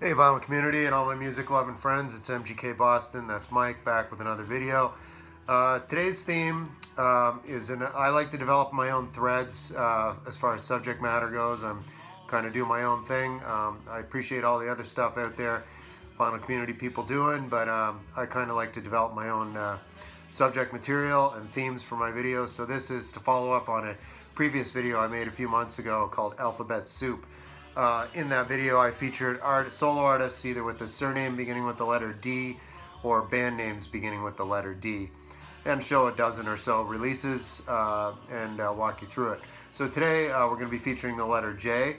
Hey vinyl community and all my music loving friends, it's MGK Boston, that's Mike, back with another video. Today's theme I like to develop my own threads as far as subject matter goes. I'm kind of doing my own thing. I appreciate all the other stuff out there, vinyl community people doing, but I kind of like to develop my own subject material and themes for my videos. So this is to follow up on a previous video I made a few months ago called Alphabet Soup. In that video I featured solo artists either with the surname beginning with the letter D or band names beginning with the letter D, and show a dozen or so releases and walk you through it. So today we're going to be featuring the letter J.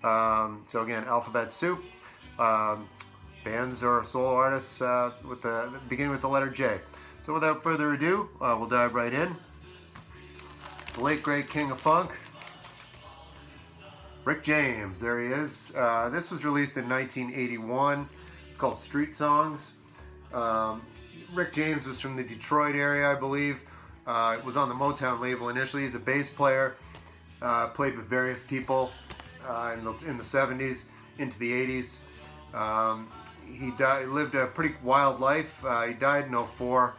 So again, Alphabet Soup, bands or solo artists with the beginning with the letter J. So without further ado, we'll dive right in. The late great king of funk, Rick James, there he is. This was released in 1981. It's called Street Songs. Rick James was from the Detroit area, I believe. It was on the Motown label initially. He's a bass player. Played with various people in the 70s into the 80s. He lived a pretty wild life. He died in '04.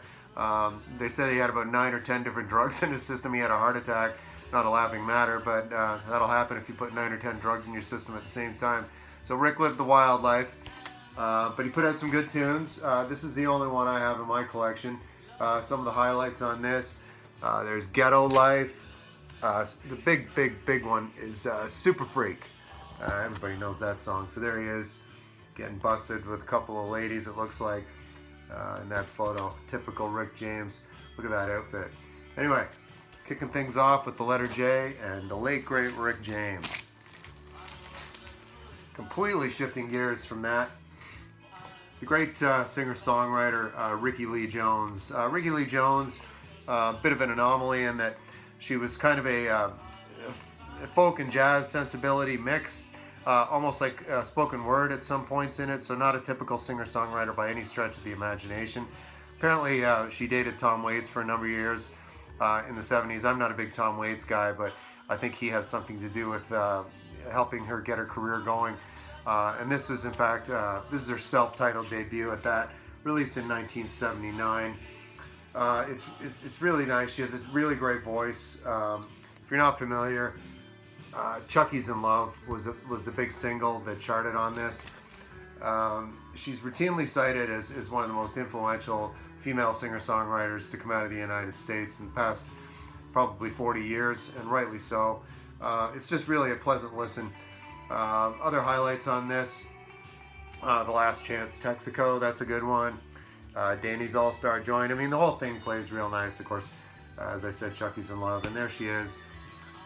They said he had about 9 or 10 different drugs in his system. He had a heart attack. Not a laughing matter, but that'll happen if you put 9 or 10 drugs in your system at the same time. So Rick lived the wild life, but he put out some good tunes. This is the only one I have in my collection. Some of the highlights on this, there's Ghetto Life. The big one is Super Freak. Everybody knows that song. So there he is, getting busted with a couple of ladies, it looks like, in that photo. Typical Rick James. Look at that outfit. Anyway, kicking things off with the letter J and the late great Rick James. Completely shifting gears from that, the great singer-songwriter Rickie Lee Jones. Rickie Lee Jones, a bit of an anomaly in that she was kind of a folk and jazz sensibility mix, almost like spoken word at some points in it, so not a typical singer-songwriter by any stretch of the imagination. Apparently she dated Tom Waits for a number of years in the 70s. I'm not a big Tom Waits guy, but I think he had something to do with helping her get her career going. And this was, in fact, this is her self-titled debut at that, released in 1979. It's really nice. She has a really great voice. If you're not familiar, Chucky's in Love was the big single that charted on this. She's routinely cited as one of the most influential female singer-songwriters to come out of the United States in the past probably 40 years, and rightly so. It's just really a pleasant listen. Other highlights on this, The Last Chance Texaco, that's a good one. Danny's All-Star Joint. I mean, the whole thing plays real nice. Of course, as I said, Chucky's in Love, and there she is,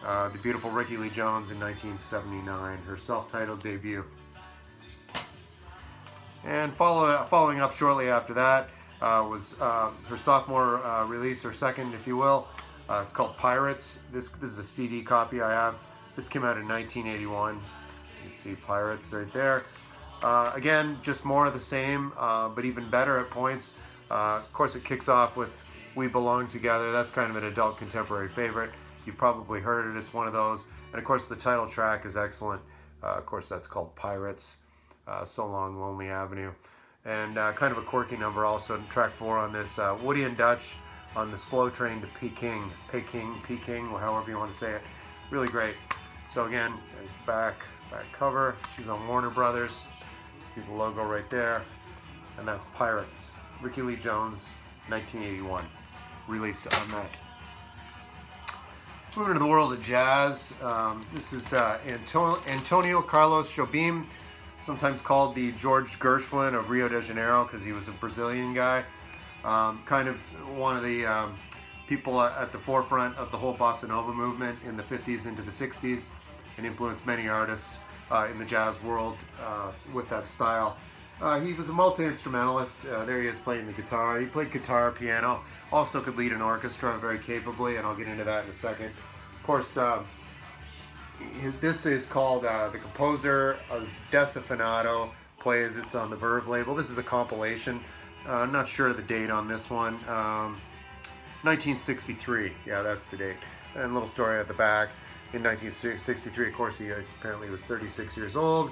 the beautiful Rickie Lee Jones in 1979, her self-titled debut. And following up shortly after that was her sophomore release, or second, if you will. It's called Pirates. This is a CD copy I have. This came out in 1981. You can see Pirates right there. Again, just more of the same, but even better at points. Of course, it kicks off with We Belong Together. That's kind of an adult contemporary favorite. You've probably heard it. It's one of those. And of course, the title track is excellent. Of course, that's called Pirates. So Long, Lonely Avenue. And kind of a quirky number also, track 4 on this, Woody and Dutch on the Slow Train to Peking, or however you want to say it. Really great. So again, there's the back cover. She's on Warner Brothers. See the logo right there. And that's Pirates. Rickie Lee Jones, 1981 release on that. Moving to the world of jazz, this is Antonio Carlos Jobim, sometimes called the George Gershwin of Rio de Janeiro because he was a Brazilian guy. Kind of one of the people at the forefront of the whole bossa nova movement in the 50s into the 60s, and influenced many artists in the jazz world with that style. He was a multi-instrumentalist. There he is playing the guitar. He played guitar, piano, also could lead an orchestra very capably, and I'll get into that in a second. Of course, this is called The Composer of Desafinado Plays. It's on the Verve label. This is a compilation. I'm not sure of the date on this one. 1963. Yeah, that's the date. And a little story at the back. In 1963, of course, he apparently was 36 years old.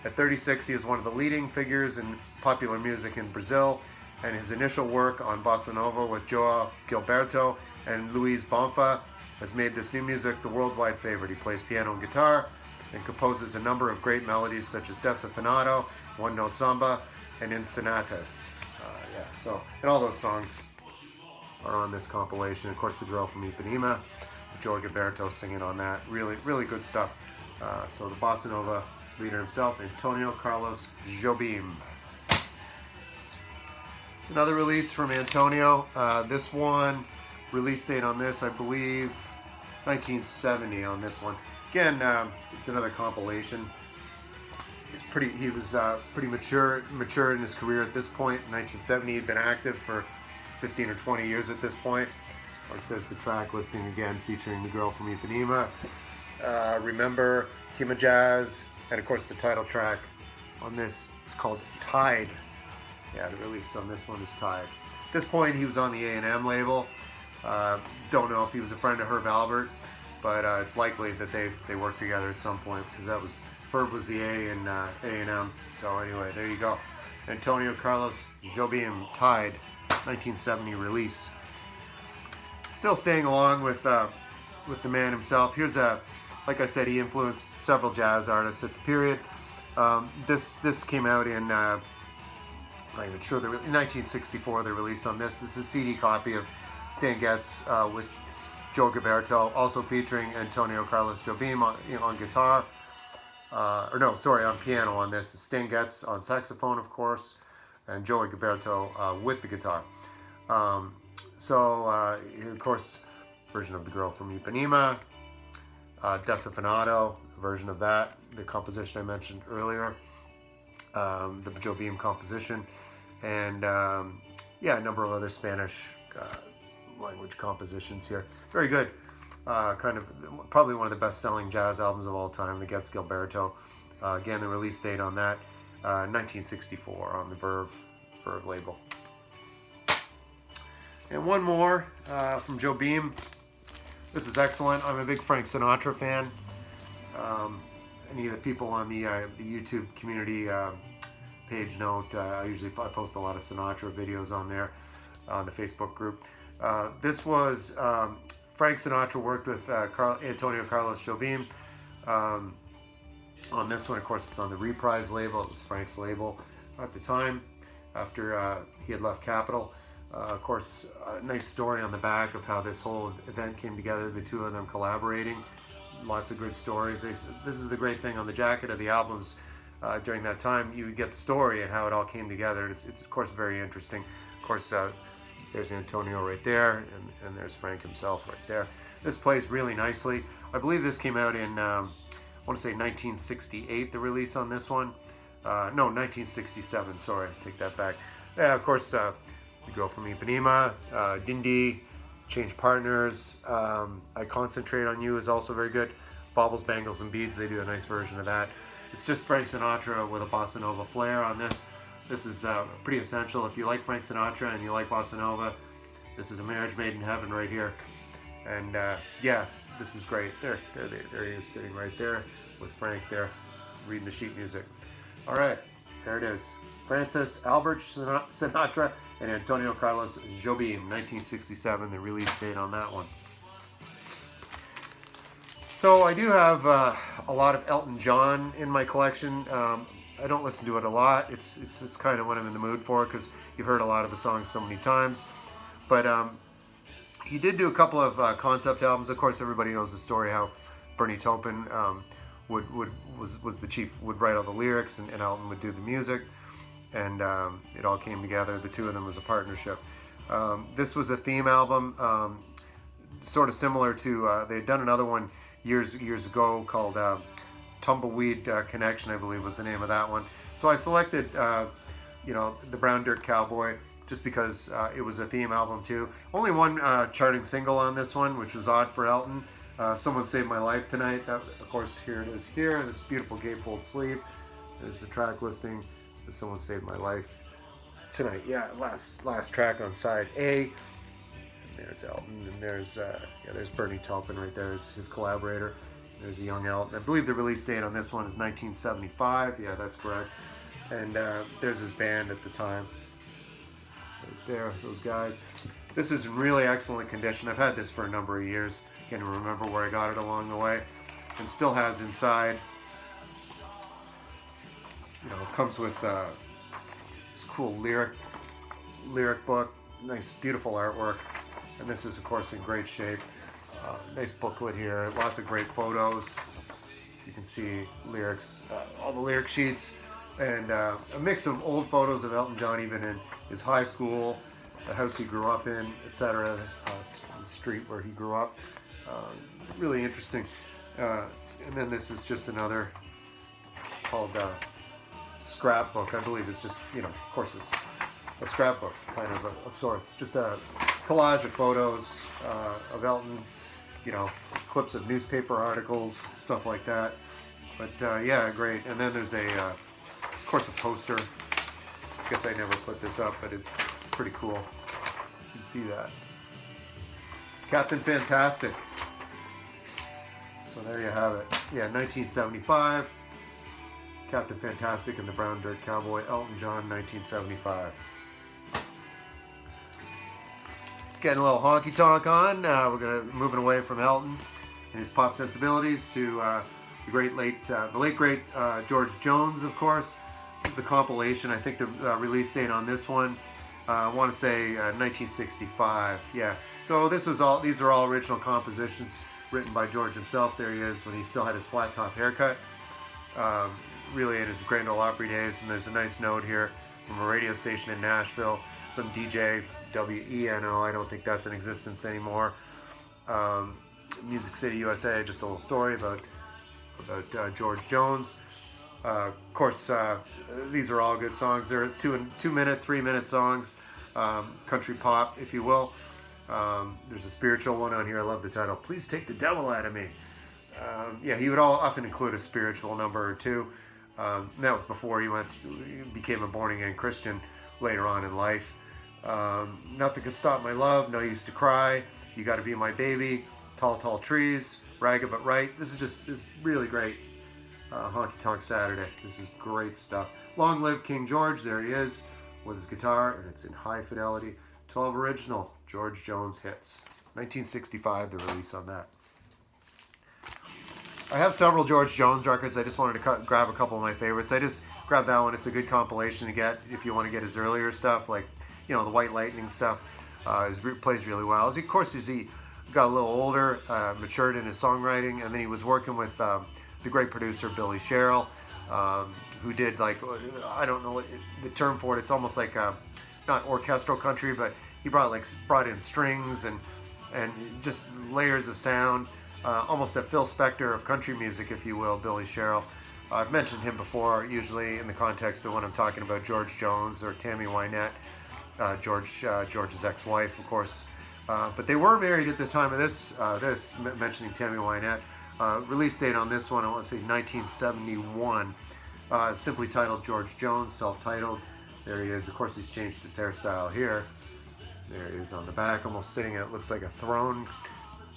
At 36, he is one of the leading figures in popular music in Brazil, and his initial work on bossa nova with João Gilberto and Luiz Bonfa has made this new music the worldwide favorite. He plays piano and guitar and composes a number of great melodies such as Desafinado, One Note Samba, and Insinatas. And all those songs are on this compilation. Of course, The Girl from Ipanema, João Gilberto singing on that. Really, really good stuff. So the bossa nova leader himself, Antonio Carlos Jobim. It's another release from Antonio. This one, release date on this, I believe, 1970 on this one. Again, it's another compilation. He was pretty mature in his career at this point. In 1970, he'd been active for 15 or 20 years at this point. Of course, there's the track listing again featuring The Girl from Ipanema, Remember, Team of Jazz, and of course the title track on this is called Tide. Yeah, the release on this one is Tide. At this point, he was on the A&M label. Don't know if he was a friend of Herb Alpert, but it's likely that they worked together at some point, because Herb was the A in A&M. So anyway, there you go. Antonio Carlos Jobim, Tide, 1970 release. Still staying along with the man himself. Here's like I said, he influenced several jazz artists at the period. This came out in I'm not even sure. In 1964, the release on this. This is a CD copy of Stan Getz with João Gilberto, also featuring Antonio Carlos Jobim on guitar. On piano on this. Stan Getz on saxophone, of course, and João Gilberto with the guitar. Of course, version of The Girl from Ipanema, Desafinado, version of that, the composition I mentioned earlier, the Jobim composition, and a number of other Spanish language compositions here. Very good. Probably one of the best-selling jazz albums of all time, the Getz Gilberto. Again, the release date on that, 1964 on the Verve label. And one more from Jobim. This is excellent. I'm a big Frank Sinatra fan. Any of the people on the YouTube community page note, I post a lot of Sinatra videos on there, on the Facebook group. This was Frank Sinatra worked with Antonio Carlos Jobim on this one. Of course, it's on the Reprise label. It was Frank's label at the time after he had left Capitol. Of course, a nice story on the back of how this whole event came together, the two of them collaborating. Lots of good stories. This is the great thing on the jacket of the albums. During that time, you would get the story and how it all came together. And it's of course, very interesting. Of course, there's Antonio right there, and there's Frank himself right there. This plays really nicely. I believe this came out in, I want to say 1968, the release on this one. No, 1967, sorry, take that back. Yeah, of course, The Girl from Ipanema, Dindi, Change Partners, I Concentrate on You is also very good. Baubles, Bangles, and Beads, they do a nice version of that. It's just Frank Sinatra with a bossa nova flair on this. This is pretty essential. If you like Frank Sinatra and you like bossa nova, this is a marriage made in heaven right here. And this is great. There he is sitting right there with Frank there, reading the sheet music. All right, there it is. Francis Albert Sinatra and Antonio Carlos Jobim, 1967, the release date on that one. So I do have a lot of Elton John in my collection. I don't listen to it a lot. It's kind of what I'm in the mood for, because you've heard a lot of the songs so many times. But he did do a couple of concept albums. Of course, everybody knows the story how Bernie Taupin was the chief, would write all the lyrics, and Elton would do the music. And it all came together. The two of them was a partnership. This was a theme album, sort of similar to, they had done another one years ago called Tumbleweed Connection, I believe was the name of that one. So I selected, the Brown Dirt Cowboy, just because it was a theme album too. Only one charting single on this one, which was odd for Elton. Someone Saved My Life Tonight. That, of course, here it is here, this beautiful gatefold sleeve. There's the track listing. Someone Saved My Life Tonight. Yeah, last track on side A. And there's Elton, and there's Bernie Taupin right there, his collaborator. There's a young Elton. I believe the release date on this one is 1975. Yeah, that's correct. And there's his band at the time. Right there, those guys. This is in really excellent condition. I've had this for a number of years. Can't even remember where I got it along the way. And still has inside, it comes with this cool lyric book. Nice, beautiful artwork. And this is, of course, in great shape. Nice booklet here. Lots of great photos. You can see lyrics, all the lyric sheets, and a mix of old photos of Elton John, even in his high school, the house he grew up in, etc., the street where he grew up. Really interesting. And then this is just another called scrapbook. I believe it's just, of course it's a scrapbook kind of sorts. Just a collage of photos of Elton, clips of newspaper articles, stuff like that. But yeah, great. And then there's of course, a poster. I guess I never put this up, but it's pretty cool. You can see that. Captain Fantastic. So there you have it. Yeah, 1975. Captain Fantastic and the Brown Dirt Cowboy. Elton John, 1975. Getting a little honky tonk on. We're moving away from Elton and his pop sensibilities to the late great George Jones, of course. This is a compilation. I think the release date on this one, I want to say 1965. Yeah. So these are all original compositions written by George himself. There he is when he still had his flat top haircut. Really in his Grand Ole Opry days. And there's a nice note here from a radio station in Nashville. Some DJ, WENO, I don't think that's in existence anymore. Music City, USA, just a little story about George Jones. Of course, these are all good songs. They're 2-minute, 3-minute songs, country pop, if you will. There's a spiritual one on here. I love the title, Please Take the Devil Out of Me. Yeah, he would often include a spiritual number or two. That was before he became a born-again Christian later on in life. Nothing Could Stop My Love, No Use to Cry, You Gotta Be My Baby, Tall, Tall Trees, Ragged But Right. This is really great. Honky Tonk Saturday. This is great stuff. Long Live King George. There he is with his guitar, and it's in high fidelity. 12 original George Jones hits. 1965, the release on that. I have several George Jones records. I just wanted to grab a couple of my favorites. I just grabbed that one. It's a good compilation to get if you want to get his earlier stuff, like the White Lightning stuff. Plays really well. Of course, as he got a little older, matured in his songwriting, and then he was working with the great producer Billy Sherrill, who did I don't know the term for it. It's almost like not orchestral country, but he brought in strings and just layers of sound. Almost a Phil Spector of country music, if you will, Billy Sherrill. I've mentioned him before, usually in the context of when I'm talking about George Jones or Tammy Wynette, George's ex-wife, of course. But they were married at the time of this mentioning Tammy Wynette. Release date on this one, I want to say 1971. Simply titled George Jones, self-titled. There he is. Of course, he's changed his hairstyle here. There he is on the back, almost sitting in it looks like a throne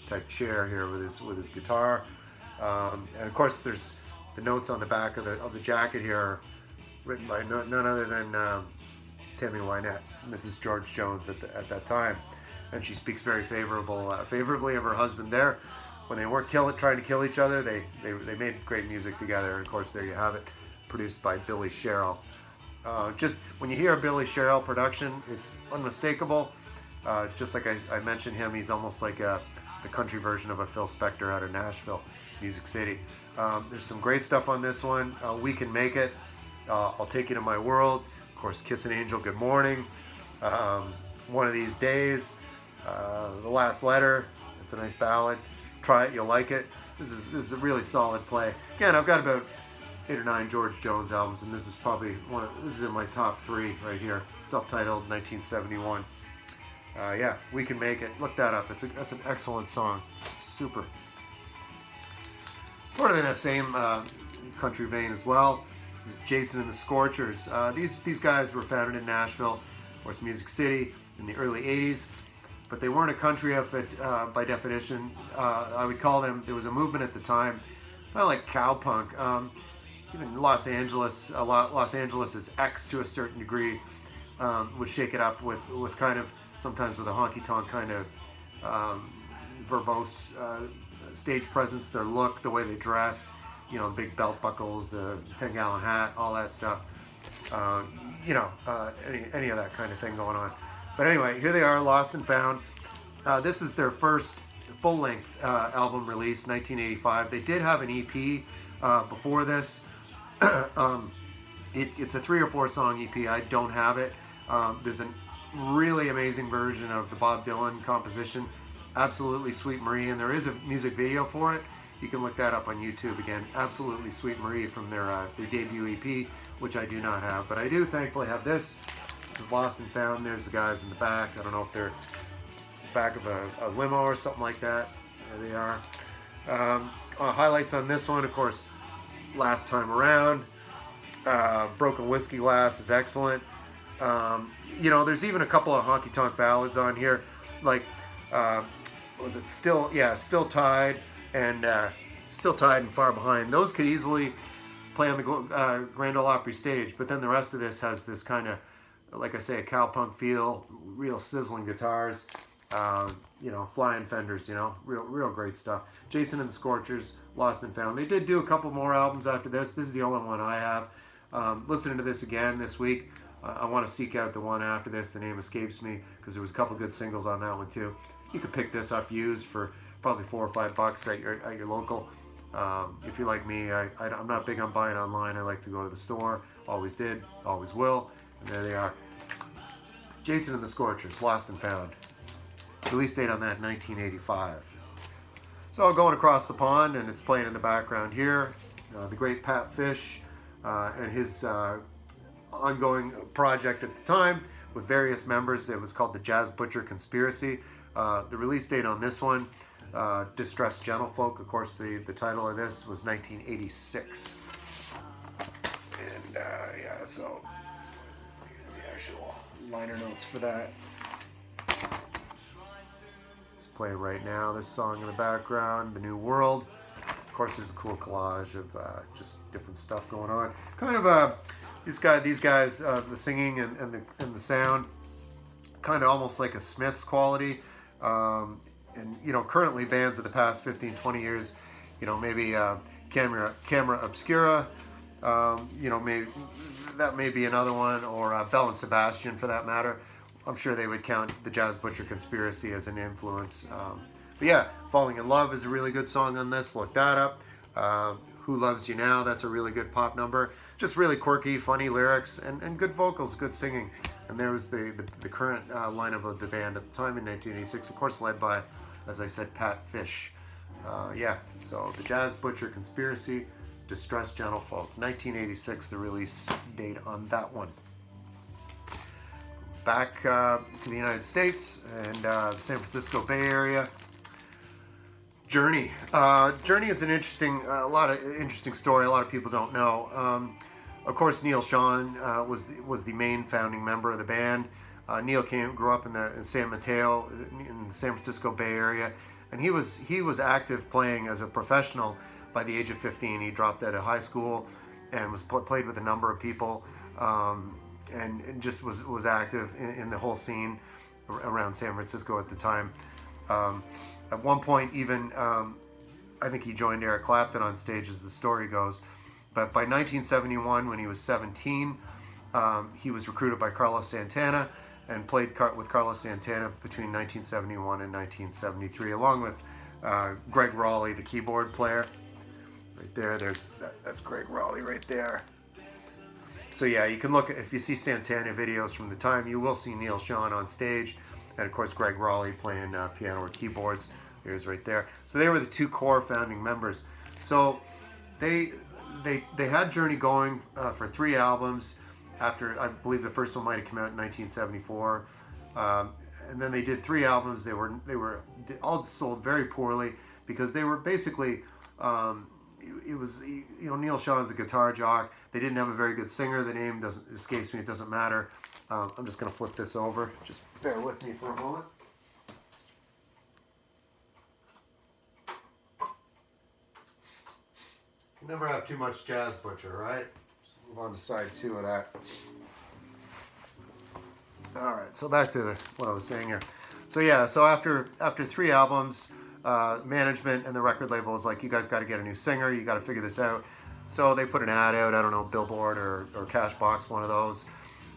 type chair here with his guitar. And of course, there's the notes on the back of the jacket here, written by none other than Tammy Wynette, Mrs. George Jones at that time, and she speaks very favorably of her husband there. When they weren't trying to kill each other, they made great music together. And of course, there you have it, produced by Billy Sherrill. Just when you hear a Billy Sherrill production, it's unmistakable. Just like I mentioned him, he's almost like the country version of a Phil Spector out of Nashville, Music City. There's some great stuff on this one. We Can Make It, I'll Take You to My World, of course, Kiss an Angel, Good Morning, One of These Days, The Last Letter, it's a nice ballad, Try It, You'll Like It. This is a really solid play. Again, I've got about 8 or 9 George Jones albums, and this is probably this is in my top 3 right here, self-titled, 1971. Yeah, We Can Make It. Look that up. That's an excellent song. Super. Sort of in that same country vein as well. This is Jason and the Scorchers. These guys were founded in Nashville, of course, Music City, in the early 80s. But they weren't a country outfit by definition. I would call them, there was a movement at the time of like cowpunk. Even Los Angeles, Los Angeles' X to a certain degree would shake it up with kind of sometimes with a honky tonk kind of verbose stage presence, their look, the way they dressed, you know, the big belt buckles, the 10-gallon hat, all that stuff. Any of that kind of thing going on. But anyway, here they are, Lost and Found. This is their first full-length album release, 1985. They did have an EP before this. It's a 3 or 4 song EP. I don't have it. There's a really amazing version of the Bob Dylan composition, Absolutely Sweet Marie, and there is a music video for it. You can look that up on YouTube again. Absolutely Sweet Marie from their debut EP, which I do not have, but I do thankfully have this. This is Lost and Found. There's the guys in the back. I don't know if they're back of a limo or something like that. There they are. Highlights on this one, of course, Last Time Around. Broken Whiskey Glass is excellent. There's even a couple of honky tonk ballads on here, like was it Still Tied and Still Tied and Far Behind. Those could easily play on the Grand Ole Opry stage, but then the rest of this has this kind of, like I say, a cowpunk feel, real sizzling guitars, flying fenders, real great stuff. Jason and the Scorchers, Lost and Found. They did do a couple more albums after this. This is the only one I have. Listening to this again this week, I want to seek out the one after this. The name escapes me because there was a couple good singles on that one too. You could pick this up used for probably $4 or $5 at your local. If you're like me, I'm not big on buying online. I like to go to the store. Always did, always will. And there they are. Jason and the Scorchers, Lost and Found. Release date on that, 1985. So going across the pond, and it's playing in the background here. The great Pat Fish and his ongoing project at the time with various members. It was called the Jazz Butcher Conspiracy. The release date on this one, Distressed Gentlefolk, of course, the title of this was 1986. And so here's the actual liner notes for that. Let's play it right now. This song in the background, The New World. Of course, there's a cool collage of just different stuff going on. Kind of these guys, the singing and the sound, kind of almost like a Smiths quality. Currently bands of the past 15, 20 years, maybe Camera Obscura, maybe that may be another one, or Bell and Sebastian for that matter. I'm sure they would count the Jazz Butcher Conspiracy as an influence. But yeah, Falling in Love is a really good song on this. Look that up. Who Loves You Now? That's a really good pop number. Just really quirky, funny lyrics, and good vocals, good singing. And there was the current lineup of the band at the time in 1986, of course, led by, as I said, Pat Fish. So the Jazz Butcher Conspiracy, Distressed Gentlefolk, 1986, the release date on that one. Back to the United States and the San Francisco Bay Area. Journey. Journey is an interesting story. A lot of people don't know. Of course, Neil Schon was the main founding member of the band. Neil grew up in San Mateo, in the San Francisco Bay Area, and he was active playing as a professional by the age of 15. He dropped out of high school and played with a number of people, and just was active in the whole scene around San Francisco at the time. At one point, even I think he joined Eric Clapton on stage, as the story goes. But by 1971, when he was 17, he was recruited by Carlos Santana and played with Carlos Santana between 1971 and 1973, along with Greg Raleigh, the keyboard player. Right there, that's Greg Raleigh right there. So yeah, you can look, if you see Santana videos from the time, you will see Neil Schon on stage, and of course Greg Raleigh playing piano or keyboards. Here's right there. So they were the two core founding members. So they had Journey going for 3 albums. After, I believe the first one might have come out in 1974, and then they did 3 albums. They were all sold very poorly because they were basically it was, Neil Schon's a guitar jock. They didn't have a very good singer. The name escapes me. It doesn't matter. I'm just going to flip this over. Just bear with me for a moment. Never have too much Jazz Butcher, right? Move on to side 2 of that. All right, so back to what I was saying here. So yeah, so after 3 albums, management and the record label was like, you guys got to get a new singer. You got to figure this out. So they put an ad out. I don't know, Billboard or Cashbox, one of those.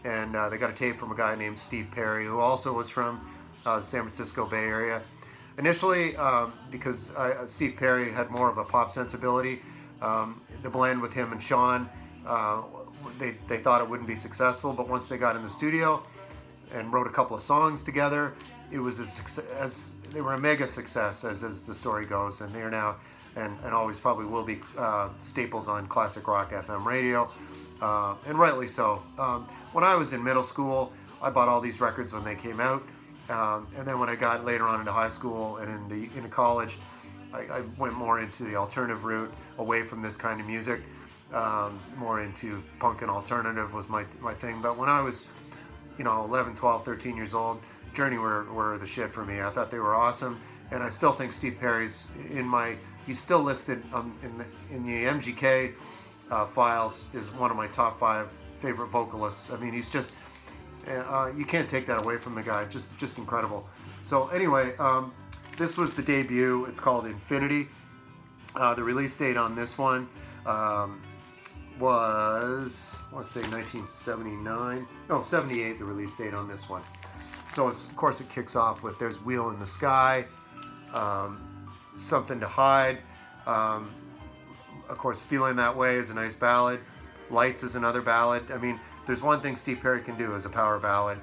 And they got a tape from a guy named Steve Perry, who also was from the San Francisco Bay Area. Initially, because Steve Perry had more of a pop sensibility, the blend with him and Sean, they thought it wouldn't be successful. But once they got in the studio and wrote a couple of songs together, it was a success. They were a mega success, as the story goes, and they are now and always probably will be staples on classic rock FM radio, and rightly so. When I was in middle school, I bought all these records when they came out, and then when I got later on into high school and into college, I went more into the alternative route, away from this kind of music, more into punk and alternative was my thing. But when I was 11, 12, 13 years old, Journey were the shit for me. I thought they were awesome, and I still think Steve Perry's he's still listed in the MGK files is one of my top 5 favorite vocalists. I mean, he's just you can't take that away from the guy. Just incredible. So anyway, this was the debut. It's called Infinity. The release date on this one was, I want to say 1979. No, 78. The release date on this one. So of course it kicks off with "There's Wheel in the Sky," "Something to Hide." Of course, "Feeling That Way" is a nice ballad. "Lights" is another ballad. I mean, there's one thing Steve Perry can do is a power ballad,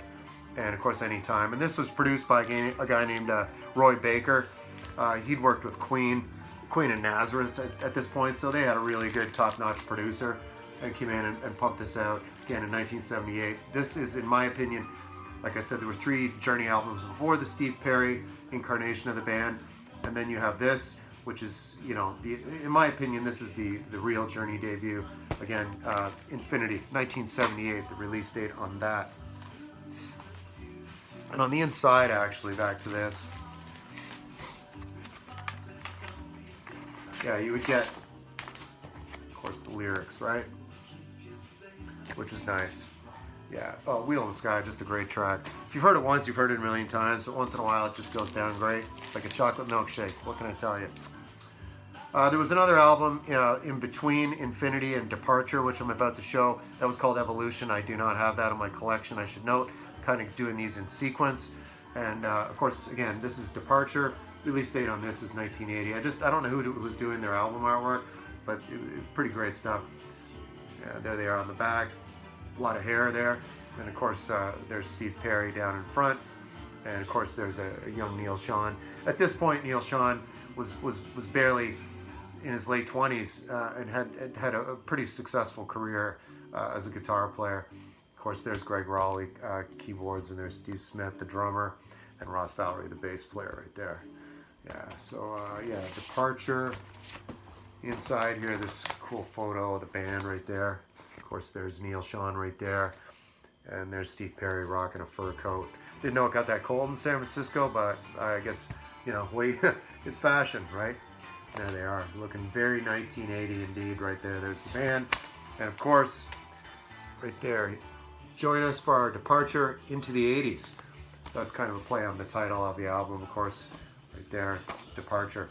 and of course, "Anytime." And this was produced by a guy named Roy Baker. He'd worked with Queen and Nazareth at this point, so they had a really good, top-notch producer, and came in and pumped this out again in 1978. This is, in my opinion, like I said, there were 3 Journey albums before the Steve Perry incarnation of the band, and then you have this, which is, in my opinion, this is the real Journey debut. Again, Infinity, 1978, the release date on that. And on the inside, actually, back to this, yeah, you would get, of course, the lyrics, right? Which is nice. Yeah. Oh, "Wheel in the Sky," just a great track. If you've heard it once, you've heard it a million times, but once in a while it just goes down great, like a chocolate milkshake. What can I tell you? There was another album in between Infinity and Departure, which I'm about to show. That was called Evolution. I do not have that in my collection, I should note. Kind of doing these in sequence. And of course, again, this is Departure. Release date on this is 1980. I don't know who was doing their album artwork, but pretty great stuff. Yeah, there they are on the back. A lot of hair there. And of course, there's Steve Perry down in front. And of course, there's a young Neil Schon. At this point, Neil Schon was barely in his late 20s and had a pretty successful career as a guitar player. Of course, there's Greg Raleigh, keyboards, and there's Steve Smith, the drummer, and Ross Valerie, the bass player right there. Yeah, so yeah, Departure. Inside here, this cool photo of the band right there. Of course, there's Neil Schon right there. And there's Steve Perry rocking a fur coat. Didn't know it got that cold in San Francisco, but I guess, it's fashion, right? There they are, looking very 1980 indeed right there. There's the band. And of course, right there, join us for our departure into the 80s. So that's kind of a play on the title of the album, of course. Right there, it's Departure.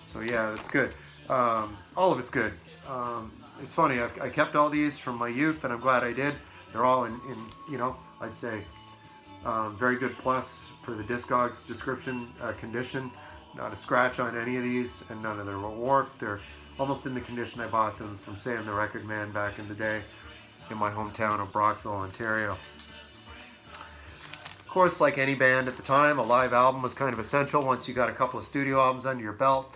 So yeah, that's good. All of it's good. It's funny, I kept all these from my youth, and I'm glad I did. They're all in I'd say very good plus for the Discogs description condition. Not a scratch on any of these, and none of them were warped. They're almost in the condition I bought them from Sam the Record Man back in the day in my hometown of Brockville, Ontario. Of course, like any band at the time, a live album was kind of essential. Once you got a couple of studio albums under your belt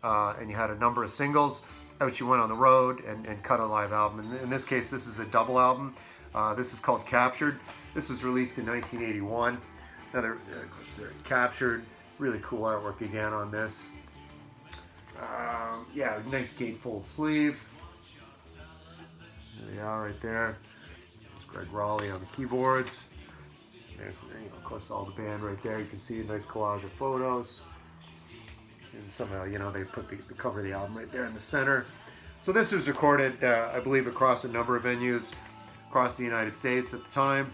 and you had a number of singles, out you went on the road and cut a live album. In this case, this is a double album. This is called Captured. This was released in 1981. Another Captured. Really cool artwork again on this. Yeah, nice gatefold sleeve. There they are right there. There's Greg Raleigh on the keyboards. There's, of course, all the band right there. You can see a nice collage of photos. And somehow, they put the cover of the album right there in the center. So this was recorded, I believe, across a number of venues across the United States at the time.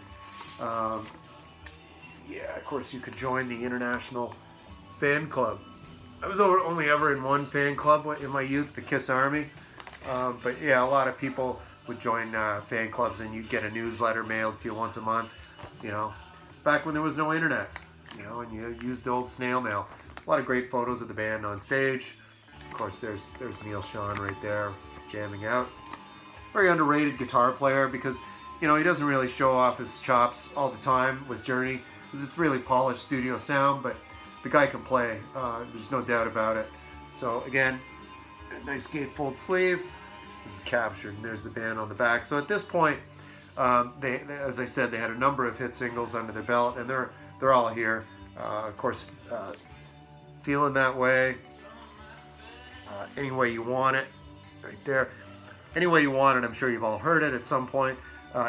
Yeah, of course, you could join the International Fan Club. I was only ever in one fan club in my youth, the Kiss Army. But yeah, a lot of people would join fan clubs, and you'd get a newsletter mailed to you once a month, you know, back when there was no internet, you know, and you used the old snail mail. A lot of great photos of the band on stage. Of course, there's Neil Schon right there jamming out. Very underrated guitar player because, you know, he doesn't really show off his chops all the time with Journey because it's really polished studio sound, but the guy can play. There's no doubt about it. So again, a nice gatefold sleeve. This is captured, and there's the band on the back. So at this point, they, as I said, they had a number of hit singles under their belt, and they're all here. Of course, Feeling That Way, Any Way You Want It, right there. Any Way You Want It, I'm sure you've all heard it at some point.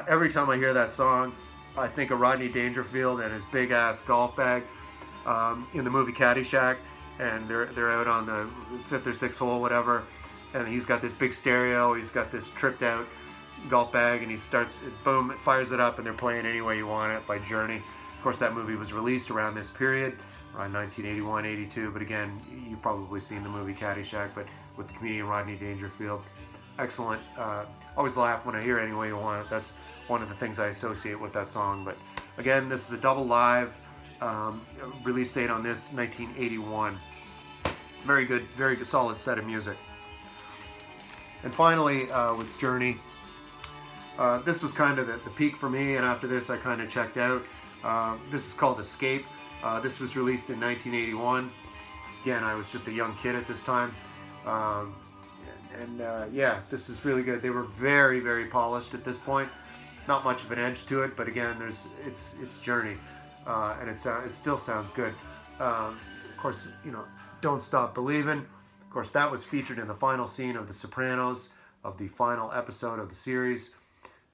Every time I hear that song, I think of Rodney Dangerfield and his big ass golf bag in the movie Caddyshack, and they're out on the 5th or 6th hole, whatever, and he's got this big stereo, he's got this tripped out golf bag, and he starts, boom, it fires it up, and they're playing Any Way You Want It by Journey. Of course, that movie was released around this period, around 1981, 82, but again, you've probably seen the movie Caddyshack, but with the comedian Rodney Dangerfield. Excellent. Always laugh when I hear Any Way You Want It. That's one of the things I associate with that song. But again, this is a double live. Release date on this, 1981. Very good solid set of music. And finally, with Journey, this was kind of the peak for me, and after this I kind of checked out. This is called Escape. This was released in 1981. Again, I was just a young kid at this time. Yeah, this is really good. They were very polished at this point. Not much of an edge to it, but again, it's Journey, and it still sounds good. Of course, you know, Don't Stop Believin'. Of course, that was featured in the final scene of The Sopranos, of the final episode of the series.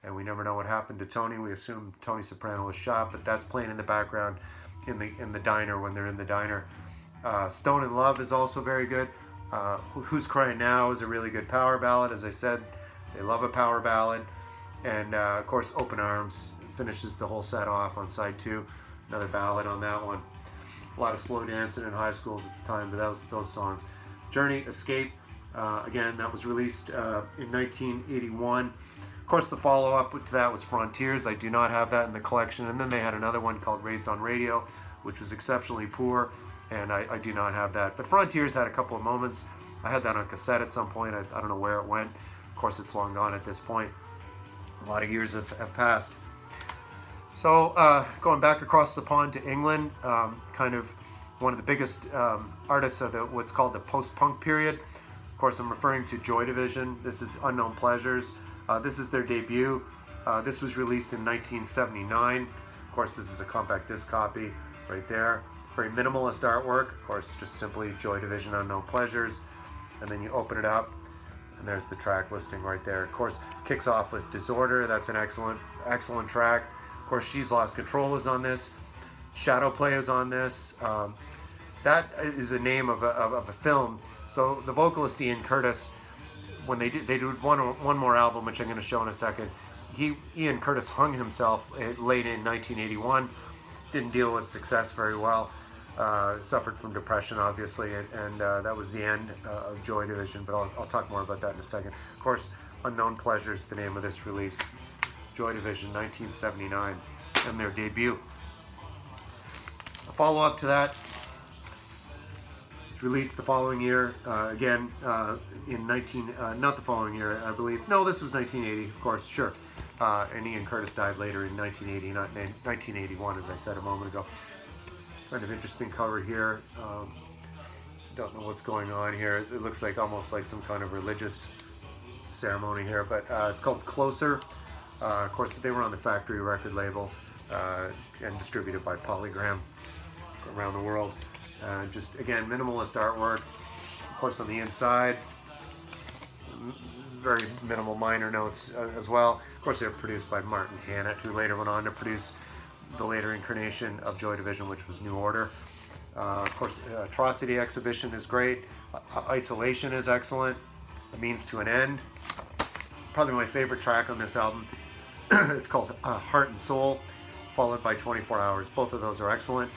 And we never know what happened to Tony. We assume Tony Soprano was shot, but that's playing in the background in the diner when they're in the diner. Stone in Love is also very good. Who's Crying Now is a really good power ballad. As I said, they love a power ballad. And of course, Open Arms finishes the whole set off on side 2. Another ballad on that one. A lot of slow dancing in high schools at the time, but that was those songs. Journey, Escape, again, that was released in 1981. Of course, the follow-up to that was Frontiers. I do not have that in the collection. And then they had another one called Raised on Radio, which was exceptionally poor, and I do not have that. But Frontiers had a couple of moments. I had that on cassette at some point. I don't know where it went. Of course, it's long gone at this point. A lot of years have passed. So going back across the pond to England, kind of one of the biggest artists of what's called the post-punk period. Of course, I'm referring to Joy Division. This is Unknown Pleasures. This is their debut. This was released in 1979. Of course, this is a compact disc copy right there. Very minimalist artwork. Of course, just simply Joy Division, Unknown Pleasures. And then you open it up, and there's the track listing right there. Of course, kicks off with Disorder. That's an excellent track. Of course, She's Lost Control is on this. Shadow Play is on this. That is a name of a film. So the vocalist Ian Curtis, when they did one more album, which I'm going to show in a second. Ian Curtis hung himself late in 1981. Didn't deal with success very well. Suffered from depression, obviously, and that was the end of Joy Division. But I'll talk more about that in a second. Of course, Unknown Pleasures, the name of this release. Joy Division, 1979, and their debut. A follow-up to that was released the following year, again in not the following year, I believe. No, this was 1980, of course, sure. And Ian Curtis died later in 1980, not 1981, as I said a moment ago. Kind of interesting cover here. Don't know what's going on here. It looks like almost like some kind of religious ceremony here, but it's called Closer. Of course, they were on the Factory record label and distributed by Polygram around the world. Just, again, minimalist artwork. Of course, on the inside, very minimal minor notes as well. Of course, they were produced by Martin Hannett, who later went on to produce the later incarnation of Joy Division, which was New Order. Of course, Atrocity Exhibition is great. Isolation is excellent. A Means to an End. Probably my favorite track on this album. It's called Heart and Soul, followed by 24 Hours. Both of those are excellent.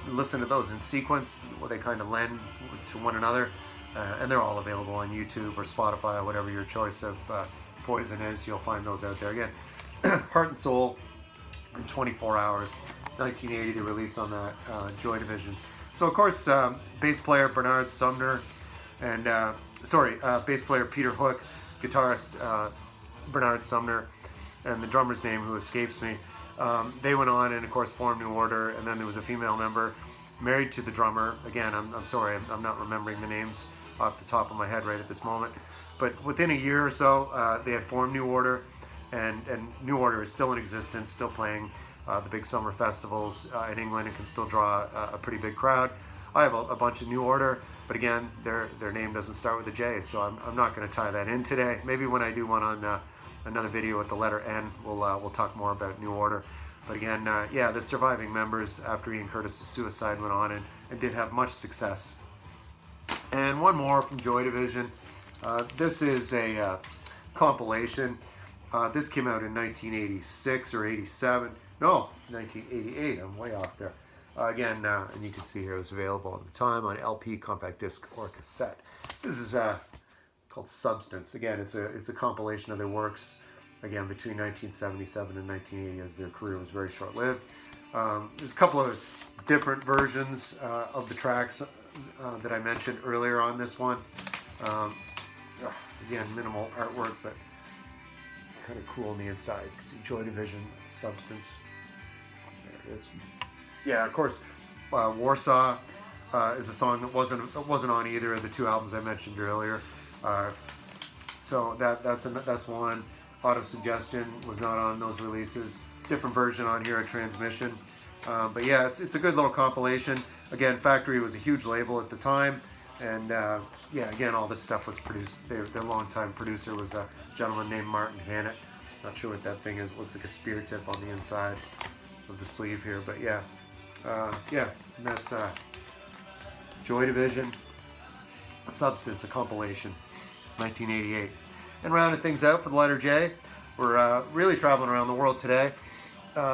Listen to those in sequence, where they kind of lend to one another. And they're all available on YouTube or Spotify or whatever your choice of Poison is. You'll find those out there. Again, Heart and Soul and 24 Hours. 1980, the release on that, Joy Division. So, of course, bass player Bernard Sumner and, bass player Peter Hook, guitarist Bernard Sumner, and the drummer's name, who escapes me. They went on and, of course, formed New Order, and then there was a female member married to the drummer. Again, I'm sorry, I'm not remembering the names off the top of my head right at this moment. But within a year or so, they had formed New Order, and New Order is still in existence, still playing the big summer festivals in England, and can still draw a pretty big crowd. I have a bunch of New Order, but again, their name doesn't start with a J, so I'm not going to tie that in today. Maybe when I do one on another video with the letter N, we'll talk more about New Order. But again, the surviving members after Ian Curtis's suicide went on and did have much success. And one more from Joy Division. This is a compilation. This came out in 1986 or 87. No, 1988. I'm way off there. Again, and you can see here it was available at the time on LP, compact disc, or cassette. This is called Substance. Again, it's a compilation of their works, again, between 1977 and 1980, as their career was very short-lived. There's a couple of different versions of the tracks that I mentioned earlier on this one. Again, minimal artwork, but kind of cool on the inside. You can see Joy Division, Substance. There it is. Yeah, of course, Warsaw is a song that wasn't on either of the two albums I mentioned earlier. So that's one. Auto-Suggestion was not on those releases. Different version on here, a Transmission. But yeah, it's a good little compilation. Again, Factory was a huge label at the time. And again, all this stuff was produced. Their longtime producer was a gentleman named Martin Hannett. Not sure what that thing is. It looks like a spear tip on the inside of the sleeve here. But yeah. And that's Joy Division, Substance, a compilation, 1988. And rounding things out for the letter J, we're really traveling around the world today.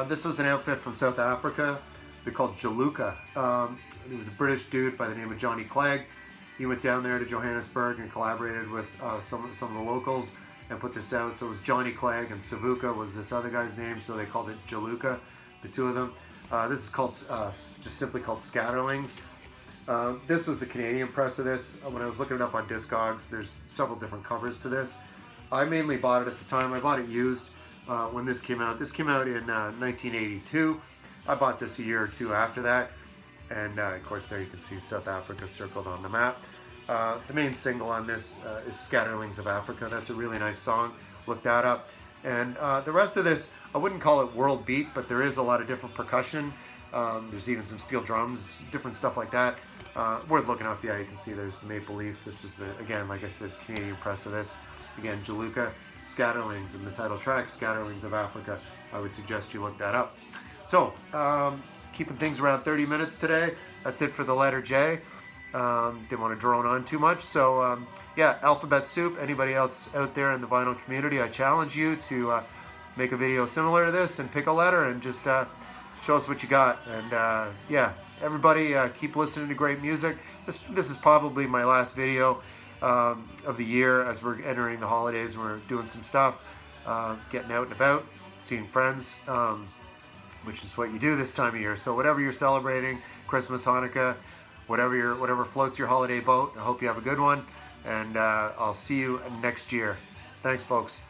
This was an outfit from South Africa. They're called Jaluka. There was a British dude by the name of Johnny Clegg. He went down there to Johannesburg and collaborated with some of the locals and put this out. So it was Johnny Clegg, and Savuka was this other guy's name, so they called it Jaluka, the two of them. This is called just simply called Scatterlings. This was a Canadian press of this. When I was looking it up on Discogs, there's several different covers to this. I mainly bought it at the time. I bought it used when this came out. This came out in 1982. I bought this a year or two after that. And of course, there you can see South Africa circled on the map. The main single on this is Scatterlings of Africa. That's a really nice song. Look that up. And the rest of this, I wouldn't call it world beat, but there is a lot of different percussion. There's even some steel drums, different stuff like that. Worth looking up. Yeah, you can see there's the Maple Leaf. This was, again, like I said, Canadian press of this. Again, Jaluka, Scatterlings, and the title track, Scatterlings of Africa. I would suggest you look that up. So, keeping things around 30 minutes today. That's it for the letter J. Didn't want to drone on too much. So, Alphabet Soup. Anybody else out there in the vinyl community, I challenge you to make a video similar to this and pick a letter and just show us what you got. And, everybody keep listening to great music. This is probably my last video of the year as we're entering the holidays. We're doing some stuff, getting out and about, seeing friends, which is what you do this time of year. So whatever you're celebrating, Christmas, Hanukkah, whatever floats your holiday boat, I hope you have a good one. And I'll see you next year. Thanks, folks.